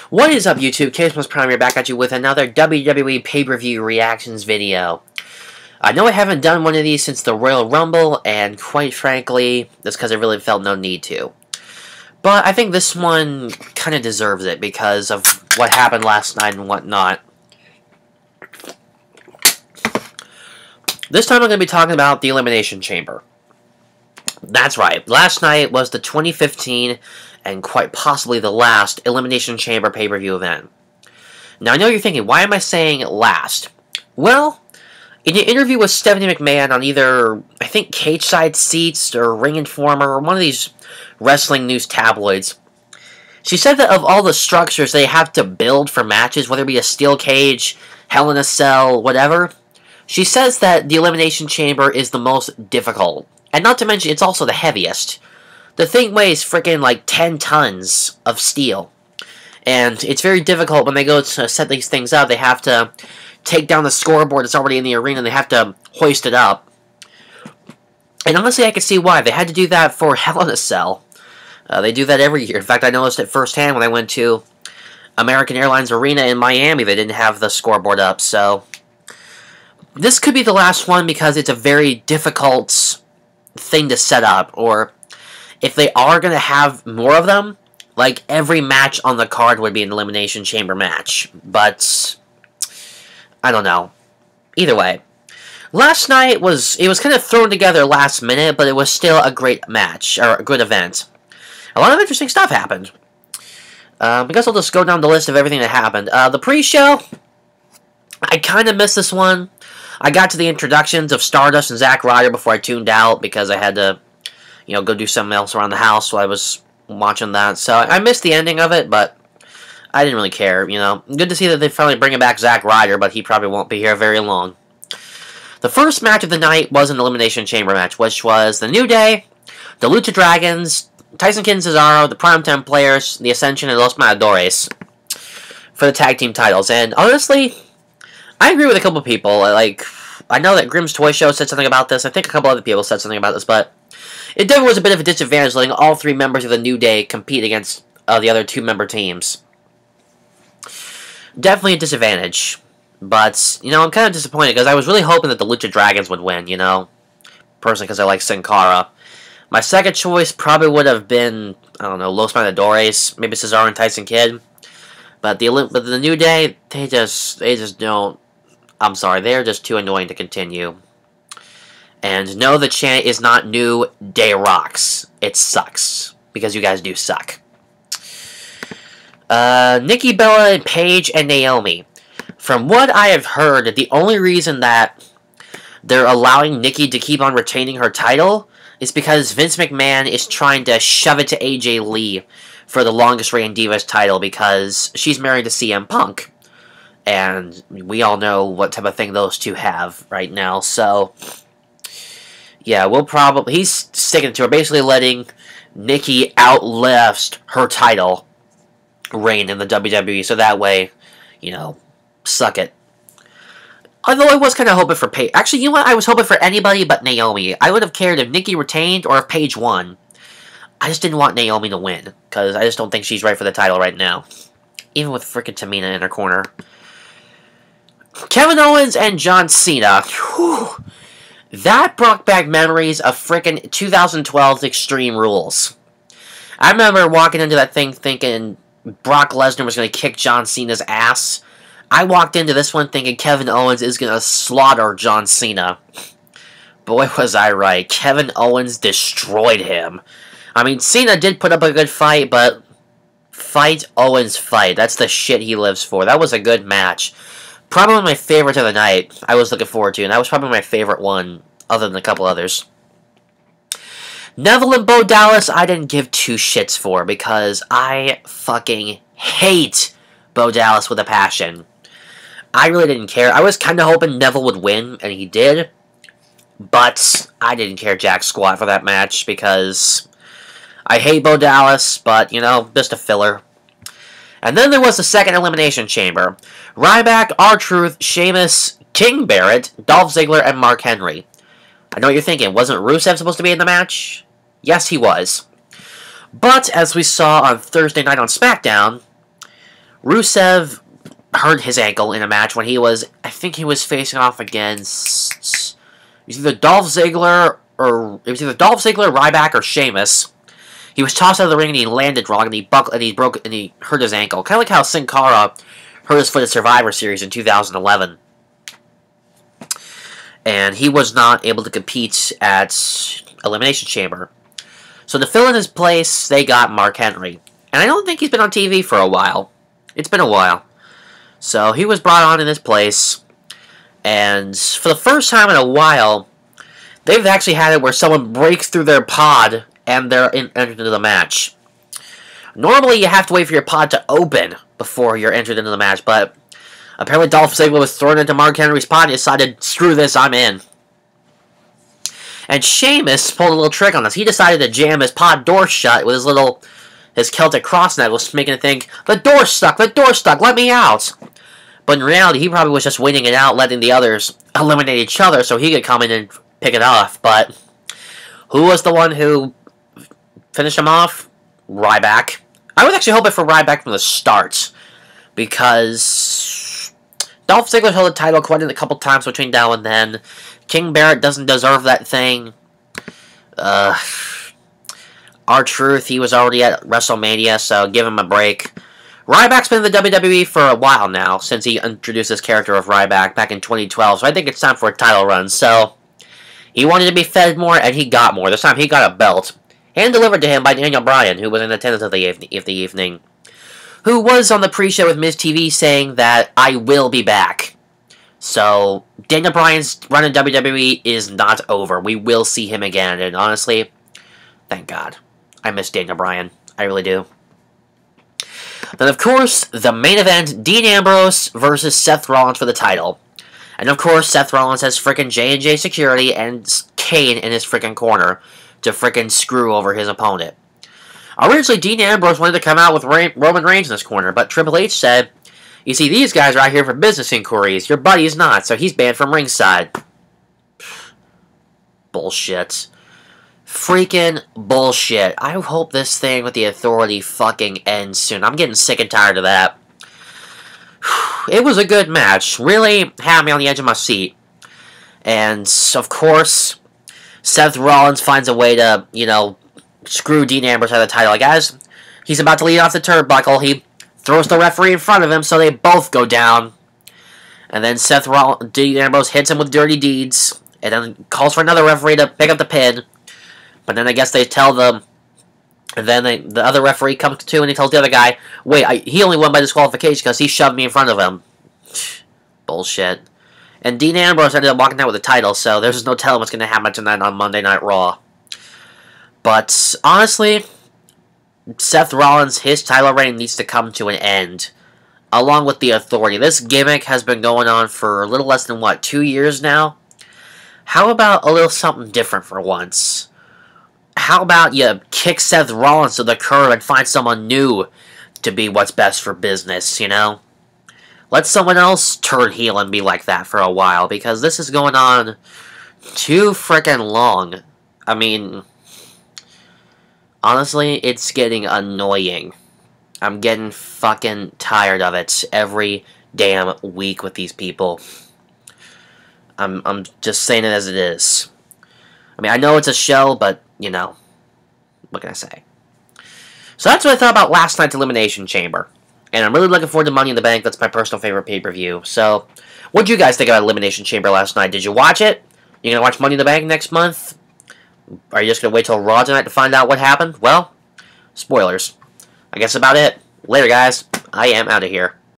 What is up, YouTube? Chaos Prime here, back at you with another WWE pay-per-view reactions video. I know I haven't done one of these since the Royal Rumble, and quite frankly, that's because I really felt no need to. But I think this one kind of deserves it because of what happened last night and whatnot. This time I'm going to be talking about the Elimination Chamber. That's right, last night was the 2015 and quite possibly the last Elimination Chamber pay-per-view event. Now I know you're thinking, why am I saying last? Well, in an interview with Stephanie McMahon on either, I think, Cage Side Seats or Ring Informer or one of these wrestling news tabloids, she said that of all the structures they have to build for matches, whether it be a steel cage, Hell in a Cell, whatever, she says that the Elimination Chamber is the most difficult. And not to mention, it's also the heaviest. The thing weighs freaking like 10 tons of steel. And it's very difficult when they go to set these things up. They have to take down the scoreboard that's already in the arena and they have to hoist it up. And honestly, I can see why. They had to do that for Hell in a Cell. They do that every year. In fact, I noticed it firsthand when I went to American Airlines Arena in Miami. They didn't have the scoreboard up, so this could be the last one because it's a very difficult thing to set up. Or if they are going to have more of them, like every match on the card would be an Elimination Chamber match. But I don't know. Either way, last night it was kind of thrown together last minute, but it was still a great match, or a good event. A lot of interesting stuff happened. I guess I'll just go down the list of everything that happened. The pre-show, I kind of missed this one. I got to the introductions of Stardust and Zack Ryder before I tuned out because I had to, go do something else around the house while I was watching that. So I missed the ending of it, but I didn't really care, Good to see that they finally bringing back Zack Ryder, but he probably won't be here very long. The first match of the night was an Elimination Chamber match, which was the New Day, the Lucha Dragons, Tyson Kidd and Cesaro, the Primetime Players, the Ascension, and Los Matadores for the tag team titles. And honestly, I agree with a couple people. I know that Grimm's Toy Show said something about this. I think a couple other people said something about this, but it definitely was a bit of a disadvantage letting all three members of the New Day compete against the other two-member teams. Definitely a disadvantage. But, I'm kind of disappointed because I was really hoping that the Lucha Dragons would win, Personally, because I like Sin Cara. My second choice probably would have been, I don't know, Los Matadores, maybe Cesaro and Tyson Kidd. But the New Day, they just don't. I'm sorry, they're just too annoying to continue. And no, the chant is not New Day Rocks. It sucks. Because you guys do suck. Nikki Bella, Paige, and Naomi. From what I have heard, the only reason that they're allowing Nikki to keep on retaining her title is because Vince McMahon is trying to shove it to AJ Lee for the longest reigning Divas title because she's married to CM Punk. And we all know what type of thing those two have right now, so yeah, he's sticking to her, basically letting Nikki outlast her title reign in the WWE, so that way, suck it. Although I was kind of hoping for Paige. Actually, you know what? I was hoping for anybody but Naomi. I would have cared if Nikki retained or if Paige won. I just didn't want Naomi to win, because I just don't think she's right for the title right now. Even with frickin' Tamina in her corner. Kevin Owens and John Cena. Whew. That brought back memories of frickin' 2012's Extreme Rules. I remember walking into that thing thinking Brock Lesnar was going to kick John Cena's ass. I walked into this one thinking Kevin Owens is going to slaughter John Cena. Boy, was I right. Kevin Owens destroyed him. I mean, Cena did put up a good fight, but fight Owens fight. That's the shit he lives for. That was a good match. Probably my favorite of the night I was looking forward to, and that was probably my favorite one, other than a couple others. Neville and Bo Dallas, I didn't give two shits for, because I fucking hate Bo Dallas with a passion. I really didn't care. I was kind of hoping Neville would win, and he did, but I didn't care jack squat for that match, because I hate Bo Dallas, but, just a filler. And then there was the second Elimination Chamber. Ryback, R-Truth, Sheamus, King Barrett, Dolph Ziggler, and Mark Henry. I know what you're thinking. Wasn't Rusev supposed to be in the match? Yes, he was. But, as we saw on Thursday night on SmackDown, Rusev hurt his ankle in a match when he was, I think he was facing off against, it was either Dolph Ziggler, Ryback, or Sheamus. He was tossed out of the ring and he landed wrong and he hurt his ankle. Kind of like how Sin Cara hurt his foot at Survivor Series in 2011. And he was not able to compete at Elimination Chamber. So to fill in his place, they got Mark Henry. And I don't think he's been on TV for a while. It's been a while. So he was brought on in his place. And for the first time in a while, they've actually had it where someone breaks through their pod and they're entered into the match. Normally, you have to wait for your pod to open before you're entered into the match, but apparently Dolph Ziggler was thrown into Mark Henry's pod and decided, screw this, I'm in. And Sheamus pulled a little trick on us. He decided to jam his pod door shut with his Celtic cross necklace, making it think, the door's stuck, let me out. But in reality, he probably was just waiting it out, letting the others eliminate each other so he could come in and pick it off. But who was the one who finished him off? Ryback. I was actually hoping for Ryback from the start, because Dolph Ziggler held the title quite a couple times between now and then. King Barrett doesn't deserve that thing. R-Truth, he was already at WrestleMania, so give him a break. Ryback's been in the WWE for a while now, since he introduced this character of Ryback back in 2012, so I think it's time for a title run. So he wanted to be fed more, and he got more. This time he got a belt, hand delivered to him by Daniel Bryan, who was in attendance of the evening, who was on the pre-show with Miz TV saying that, I will be back. So Daniel Bryan's run in WWE is not over. We will see him again, and honestly, thank God. I miss Daniel Bryan. I really do. Then, of course, the main event, Dean Ambrose versus Seth Rollins for the title. And, of course, Seth Rollins has frickin' J&J security and Kane in his frickin' corner to frickin' screw over his opponent. Originally, Dean Ambrose wanted to come out with Roman Reigns in this corner, but Triple H said, you see, these guys are out here for business inquiries. Your buddy's not, so he's banned from ringside. Bullshit. Freaking bullshit. I hope this thing with the Authority fucking ends soon. I'm getting sick and tired of that. It was a good match. Really had me on the edge of my seat. And, of course, Seth Rollins finds a way to, screw Dean Ambrose out of the title. Like, as he's about to lead off the turnbuckle, he throws the referee in front of him, so they both go down. And then Dean Ambrose hits him with dirty deeds, and then calls for another referee to pick up the pin. But then I guess they tell them, and then the other referee comes to, and he tells the other guy, wait, he only won by disqualification because he shoved me in front of him. Bullshit. And Dean Ambrose ended up walking out with the title, so there's no telling what's going to happen tonight on Monday Night Raw. But, honestly, Seth Rollins, his title reign needs to come to an end, along with the Authority. This gimmick has been going on for a little less than, 2 years now? How about a little something different for once? How about you kick Seth Rollins to the curb and find someone new to be what's best for business, Let someone else turn heel and be like that for a while, because this is going on too frickin' long. I mean, honestly, it's getting annoying. I'm getting fucking tired of it every damn week with these people. I'm just saying it as it is. I mean, I know it's a show, but, what can I say? So that's what I thought about last night's Elimination Chamber. And I'm really looking forward to Money in the Bank. That's my personal favorite pay-per-view. So, what did you guys think about Elimination Chamber last night? Did you watch it? You gonna watch Money in the Bank next month? Are you just gonna wait till Raw tonight to find out what happened? Well, spoilers. I guess about it. Later, guys. I am out of here.